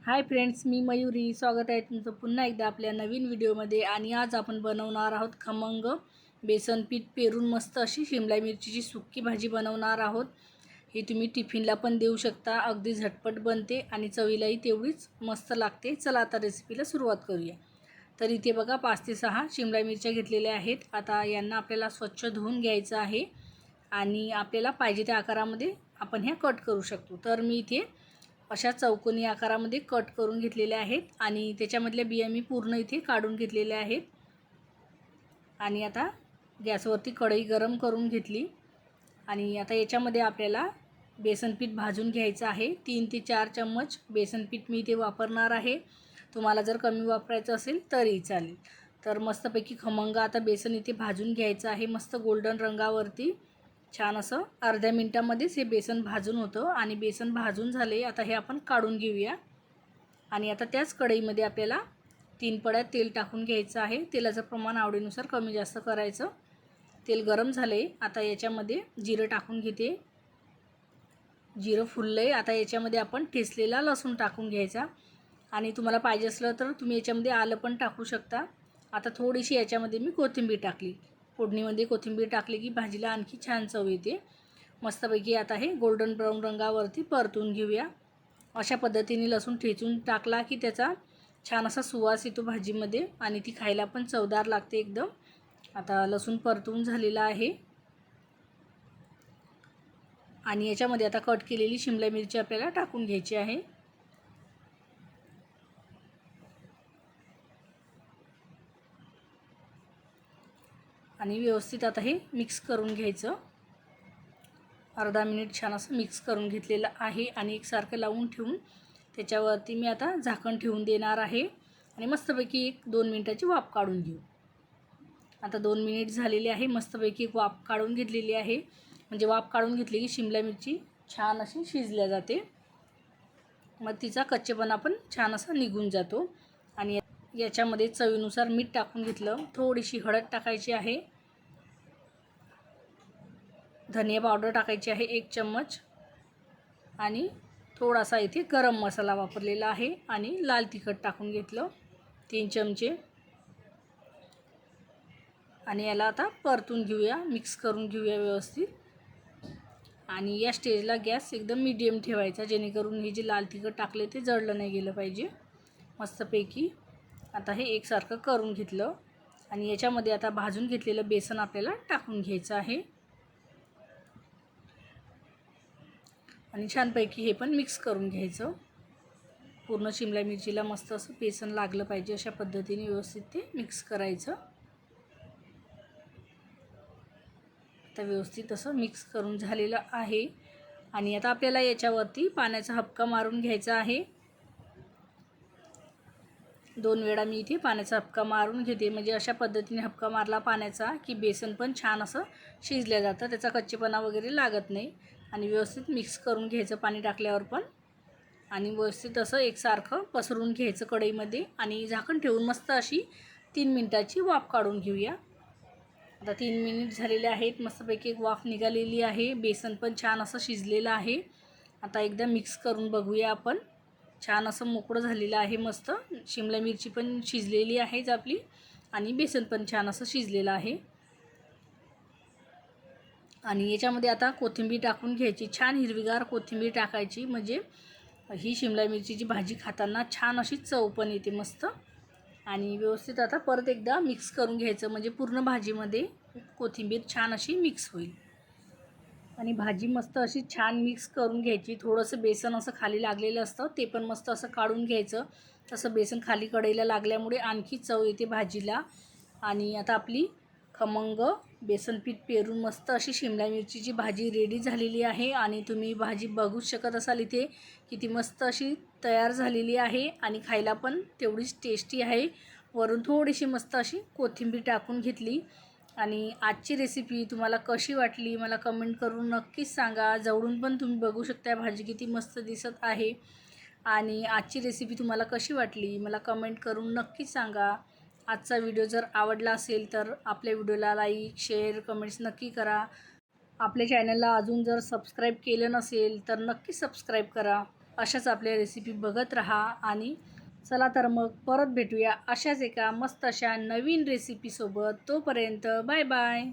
Hi friends, मी मयुरी. स्वागत आहे तुमचं पुन्हा एकदा आपल्या नवीन व्हिडिओमध्ये. आणि आज आपण बनवणार आहोत खमंग बेसन पीठ पेरून मस्त अशी शिमला मिरचीची सुक्की भाजी बनवणार आहोत. ही तुम्ही टिफिनला पण देऊ शकता. अगदी झटपट बनते आणि चवीलाही तेवढीच मस्त लागते. चला आता रेसिपीला सुरुवात करूया. तर इथे बघा 5 ते 6 शिमला मिरच्या घेतलेल्या आहेत. आता यांना आपल्याला स्वच्छ धुवून घ्यायचं आहे आणि आपल्याला पाहिजे त्या आकारामध्ये आपण ह्या कट करू शकतो. तर मी इथे अशा चौकोनी आकारामध्ये कट करून घेतलेले आहेत आणि त्याच्यामधल्या बिया मी पूर्ण इथे काढून घेतलेल्या आहेत. आणि आता गॅसवरती कढई गरम करून घेतली आणि आता याच्यामध्ये आपल्याला बेसन पीठ भाजून घ्यायचं आहे. 3 ते 4 चम्मच बेसन पीठ मी इथे वापरणार आहे. तुम्हाला जर कमी वापरायचं असेल तरी चालेल. तर मस्तपैकी खमंग आता बेसन इथे भाजून घ्यायचं आहे. मस्त गोल्डन रंगावरती छान असं अर्ध्या मिनटामध्येच हे बेसन भाजून होतं आणि बेसन भाजून झाले. आता हे आपण काढून घेऊया. आणि आता त्याच कढईमध्ये आपल्याला 3 पळ्या तेल टाकून घ्यायचं आहे. तेलाचं प्रमाण आवडीनुसार कमी जास्त करायचं. तेल गरम झाले. आता याच्यामध्ये जिरं टाकून घेते. जिरं फुलले. आता याच्यामध्ये आपण ठेचलेला लसूण टाकून घ्यायचा आणि तुम्हाला पाहिजे असलं तर तुम्ही याच्यामध्ये आलं पण टाकू शकता. आता थोडीशी याच्यामध्ये मी कोथिंबीर टाकली. फोडणीमध्ये कोथिंबीर टाकली की भाजीला आणखी छान चव येते. मस्तपैकी आता हे गोल्डन ब्राऊन रंगावरती परतून घेऊया. अशा पद्धतीने लसूण ठेचून टाकला की त्याचा छान असा सुवास येतो भाजीमध्ये आणि ती खायला पण चवदार लागते एकदम. आता लसूण परतून झालेला आहे आणि याच्यामध्ये आता कट केलेली शिमला मिरची आपल्याला टाकून घ्यायची आहे. आणि व्यवस्थित आता हे मिक्स करून घ्यायचं. अर्धा मिनिट छान असं मिक्स करून घेतलेलं आहे आणि एकसारखं लावून ठेवून त्याच्यावरती मी आता झाकण ठेवून देणार आहे आणि मस्तपैकी 1-2 मिनिटाची वाफ काढून घेऊ. आता 2 मिनिट झालेले आहे. मस्तपैकी वाफ काढून घेतलेली आहे. म्हणजे वाफ काढून घेतली की शिमला मिरची छान अशी शिजल्या जाते. मग तिचा कच्चेपणा पण छान असा निघून जातो. आणि याच्यामध्ये चवीनुसार मीठ टाकून घेतलं. थोडीशी हळद टाकायची आहे. धनिया पावडर टाकायची आहे 1 चम्मच आणि थोडासा इथे गरम मसाला वापरलेला आहे आणि लाल तिखट टाकून घेतलं 3 चमचे. आणि याला आता परतून घेऊया, मिक्स करून घेऊया व्यवस्थित. आणि या स्टेजला गॅस एकदम मीडियम ठेवायचा जेणेकरून हे जे लाल तिखट टाकले ते जळलं नाही गेलं पाहिजे. मस्तपैकी आता हे एकसारखं करून घेतलं आणि याच्यामध्ये आता भाजून घेतलेलं बेसन आपल्याला टाकून घ्यायचं आहे आणि छानपैकी हे पण मिक्स करून घ्यायचं. पूर्ण शिमला मिरचीला मस्त असं बेसन लागलं पाहिजे अशा पद्धतीने व्यवस्थित ते मिक्स करायचं. आता व्यवस्थित असं मिक्स करून झालेलं आहे आणि आता आपल्याला याच्यावरती पाण्याचा हबका मारून घ्यायचा आहे. 2 वेळा मी इथे पाण्याचा हबका मारून घेते. म्हणजे अशा पद्धतीने हबका मारला पाण्याचा की बेसन पण छान असं शिजलं जातं. त्याचा कच्चेपणा वगैरे लागत नाही. आणि व्यवस्थित मिक्स करून घ्यायचं पाणी टाकल्यावर पण. आणि व्यवस्थित असं एकसारखं पसरून घ्यायचं कढईमध्ये आणि झाकण ठेवून मस्त अशी 3 मिनिटाची वाफ काढून घेऊया. आता 3 मिनिट झालेले आहेत. मस्तपैकी एक वाफ निघालेली आहे. बेसन पण छान असं शिजलेलं आहे. आता एकदा मिक्स करून बघूया आपण. छान असं मोकळं झालेलं आहे. मस्त शिमला मिरची पण शिजलेली आहेच आपली आणि बेसन पण छान असं शिजलेलं आहे. आणि याच्यामध्ये आता कोथिंबीर टाकून घ्यायची. छान हिरवीगार कोथिंबीर टाकायची. म्हणजे ही शिमला मिरचीची भाजी खाताना छान अशी चव पण येते मस्त. आणि व्यवस्थित आता परत एकदा मिक्स करून घ्यायचं म्हणजे पूर्ण भाजीमध्ये कोथिंबीर छान अशी मिक्स होईल. आणि भाजी मस्त अशी छान मिक्स करून घ्यायची. थोडंसं बेसन असं खाली लागलेलं असतं ते पण मस्त असं काढून घ्यायचं. तसं बेसन खाली कढईला लागल्यामुळे आणखी चव येते भाजीला. आणि आता आपली खमंग बेसन पीठ पेरून मस्त अशी शिमला मिरचीची भाजी रेडी झालेली आहे. आणि तुम्ही भाजी बघूच शकत असाल इथे किती मस्त अशी तयार झालेली आहे आणि खायला पण तेवढीच टेस्टी आहे. वरून थोडीशी मस्त अशी कोथिंबीर टाकून घेतली. आणि आजची रेसिपी तुम्हाला कशी वाटली मला कमेंट करून नक्कीच सांगा. जवळून पण तुम्ही बघू शकता भाजी किती मस्त दिसत आहे. आणि आजची रेसिपी तुम्हाला कशी वाटली मला कमेंट करून नक्कीच सांगा. आजचा व्हिडिओ जर आवडला असेल तर आपल्या व्हिडिओला लाईक शेअर कमेंट्स नक्की करा. आपल्या चॅनलला अजून जर सबस्क्राईब केलं नसेल तर नक्की सबस्क्राईब करा. अशाच आपल्या रेसिपी बघत राहा. आणि चला तर मग परत भेटूया अशाच एका मस्त अशा नवीन रेसिपीसोबत. तोपर्यंत बाय बाय.